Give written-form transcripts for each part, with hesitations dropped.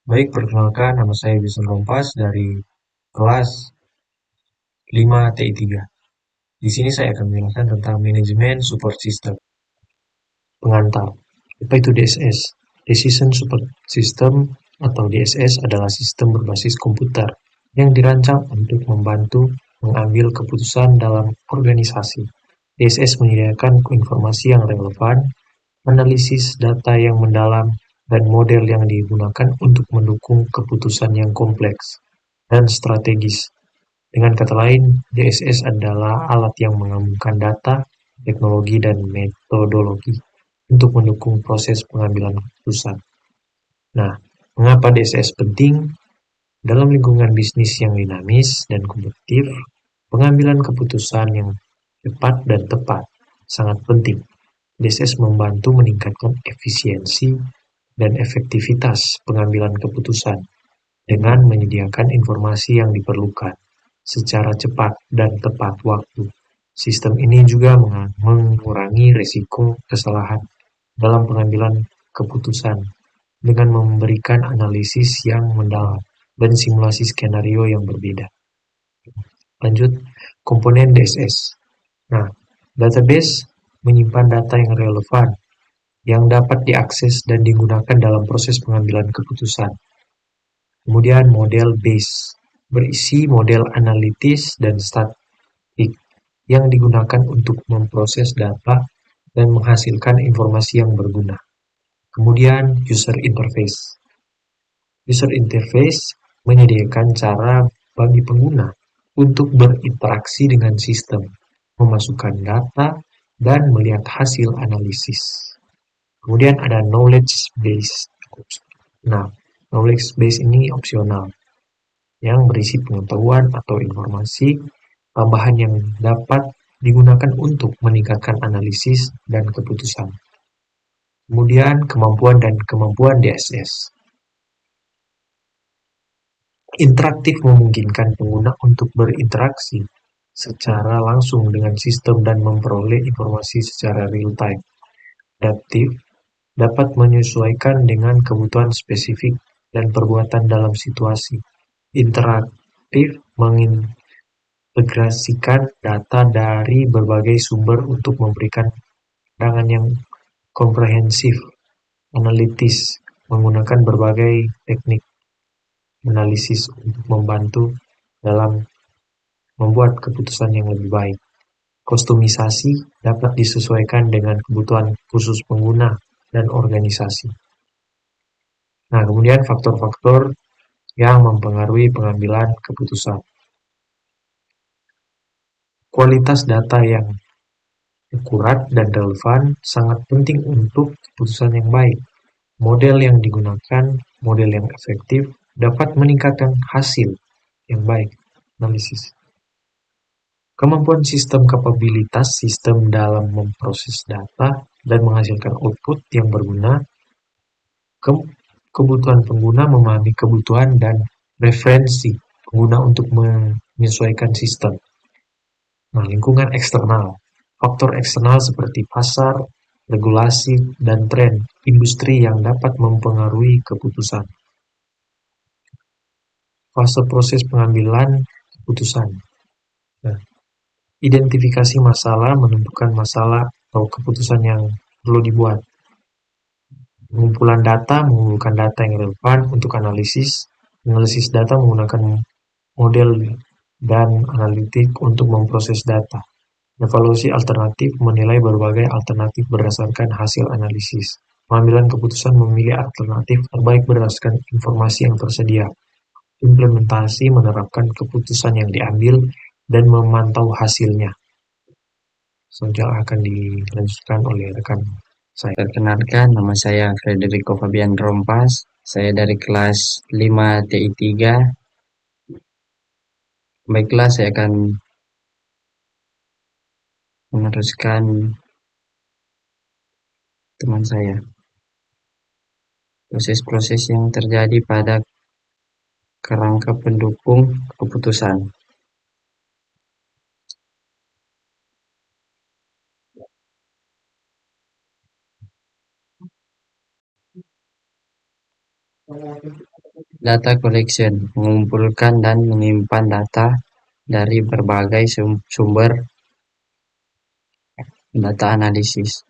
Baik, perkenalkan nama saya Wilson Rompas dari kelas 5 TI 3. Di sini saya akan menjelaskan tentang manajemen support system. Pengantar. Apa itu DSS? Decision Support System atau DSS adalah sistem berbasis komputer yang dirancang untuk membantu mengambil keputusan dalam organisasi. DSS menyediakan informasi yang relevan, analisis data yang mendalam, dan model yang digunakan untuk mendukung keputusan yang kompleks dan strategis. Dengan kata lain, DSS adalah alat yang menggabungkan data, teknologi, dan metodologi untuk mendukung proses pengambilan keputusan. Nah, mengapa DSS penting? Dalam lingkungan bisnis yang dinamis dan kompetitif, pengambilan keputusan yang cepat dan tepat sangat penting. DSS membantu meningkatkan efisiensi dan efektivitas pengambilan keputusan dengan menyediakan informasi yang diperlukan secara cepat dan tepat waktu. Sistem ini juga mengurangi risiko kesalahan dalam pengambilan keputusan dengan memberikan analisis yang mendalam dan simulasi skenario yang berbeda. Lanjut, komponen DSS. Nah, database menyimpan data yang relevan yang dapat diakses dan digunakan dalam proses pengambilan keputusan. Kemudian model base berisi model analitis dan statistik yang digunakan untuk memproses data dan menghasilkan informasi yang berguna. Kemudian user interface. User interface menyediakan cara bagi pengguna untuk berinteraksi dengan sistem, memasukkan data, dan melihat hasil analisis. Kemudian ada knowledge base. Nah, knowledge base ini opsional yang berisi pengetahuan atau informasi tambahan yang dapat digunakan untuk meningkatkan analisis dan keputusan. Kemudian kemampuan dan kemampuan DSS. Interaktif memungkinkan pengguna untuk berinteraksi secara langsung dengan sistem dan memperoleh informasi secara real-time. Adaptif dapat menyesuaikan dengan kebutuhan spesifik dan perbuatan dalam situasi. Interaktif mengintegrasikan data dari berbagai sumber untuk memberikan pandangan yang komprehensif. Analitis menggunakan berbagai teknik analisis untuk membantu dalam membuat keputusan yang lebih baik. Kostumisasi dapat disesuaikan dengan kebutuhan khusus pengguna dan organisasi. Nah, kemudian faktor-faktor yang mempengaruhi pengambilan keputusan. Kualitas data yang akurat dan relevan sangat penting untuk keputusan yang baik. Model yang digunakan, model yang efektif, dapat meningkatkan hasil yang baik. Analisis. Kemampuan sistem kapabilitas sistem dalam memproses data dan menghasilkan output yang berguna. Kebutuhan pengguna memahami kebutuhan dan referensi pengguna untuk menyesuaikan sistem. Nah, lingkungan eksternal. Faktor eksternal seperti pasar, regulasi, dan tren industri yang dapat mempengaruhi keputusan. Fase proses pengambilan keputusan. Nah, identifikasi masalah, menentukan masalah atau keputusan yang perlu dibuat. Pengumpulan data, mengumpulkan data yang relevan untuk analisis. Analisis data menggunakan model dan analitik untuk memproses data. Evaluasi alternatif, menilai berbagai alternatif berdasarkan hasil analisis. Pengambilan keputusan memilih alternatif terbaik berdasarkan informasi yang tersedia. Implementasi, menerapkan keputusan yang diambil dan memantau hasilnya. Selanjutnya akan dilanjutkan oleh rekan saya. Perkenalkan, nama saya Federico Fabian Rompas. Saya dari kelas 5 TI 3. Baiklah, saya akan meneruskan teman saya. Proses-proses yang terjadi pada kerangka pendukung keputusan. Data collection, mengumpulkan dan menyimpan data dari berbagai sumber. Data analisis,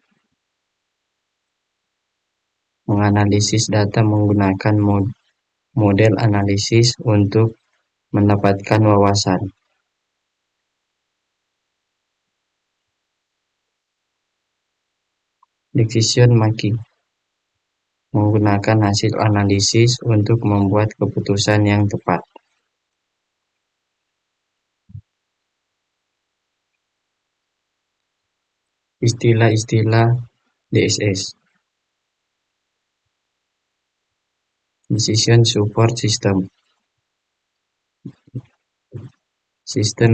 menganalisis data menggunakan model analisis untuk mendapatkan wawasan. Decision making, menggunakan hasil analisis untuk membuat keputusan yang tepat. Istilah-istilah DSS. Decision Support System, sistem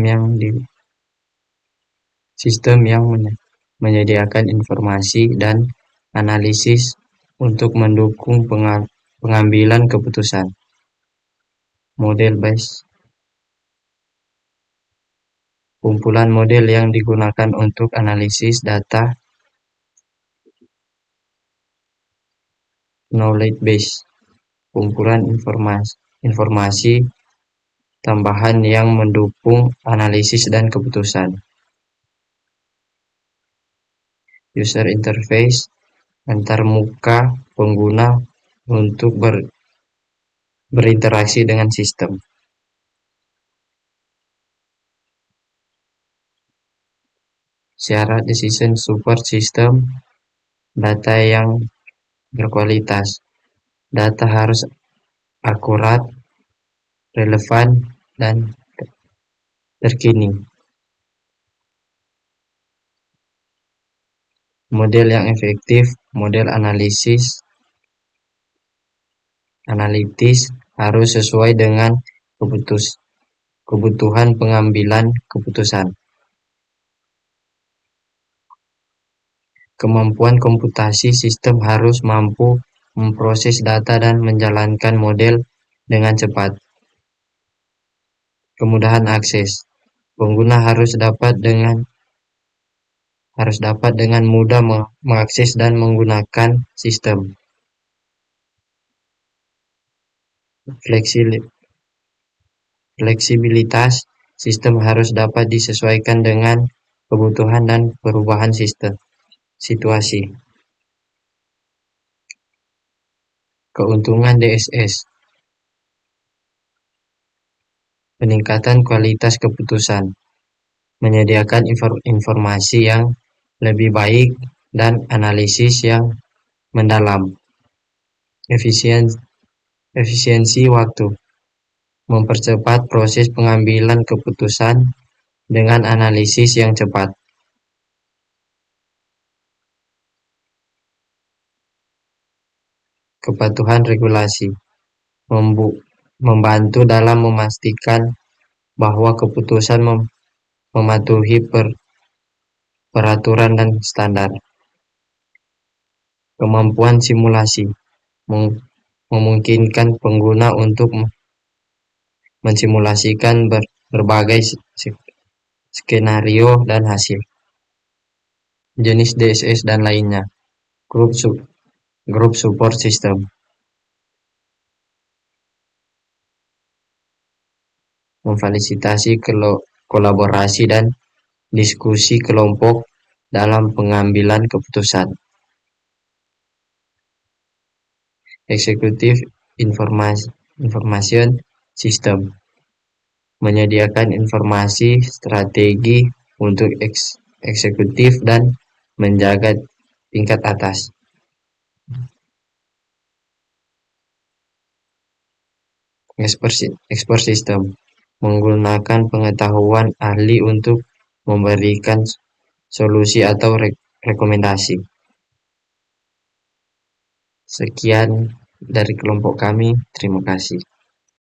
yang menyediakan informasi dan analisis untuk mendukung pengambilan keputusan. Model based, kumpulan model yang digunakan untuk analisis data. Knowledge base, kumpulan informasi tambahan yang mendukung analisis dan keputusan. User interface, antarmuka pengguna untuk berinteraksi dengan sistem. Syarat decision support system, data yang berkualitas. Data harus akurat, relevan, dan terkini. Model yang efektif, model analitis harus sesuai dengan kebutuhan pengambilan keputusan. Kemampuan komputasi sistem harus mampu memproses data dan menjalankan model dengan cepat. Kemudahan akses, pengguna harus dapat dengan mudah mengakses dan menggunakan sistem. Fleksibilitas, sistem harus dapat disesuaikan dengan kebutuhan dan perubahan situasi. Keuntungan DSS, peningkatan kualitas keputusan, menyediakan informasi yang lebih baik dan analisis yang mendalam. Efisiensi waktu, mempercepat proses pengambilan keputusan dengan analisis yang cepat. Kepatuhan regulasi, membantu dalam memastikan bahwa keputusan mematuhi peraturan dan standar. Kemampuan simulasi, memungkinkan pengguna untuk mensimulasikan berbagai skenario dan hasil. Jenis DSS dan lainnya. Group Support System, memfasilitasi kolaborasi dan diskusi kelompok dalam pengambilan keputusan. Executive Information System, menyediakan informasi strategi untuk eksekutif dan menjaga tingkat atas. Expert System, menggunakan pengetahuan ahli untuk memberikan solusi atau rekomendasi. Sekian dari kelompok kami, terima kasih.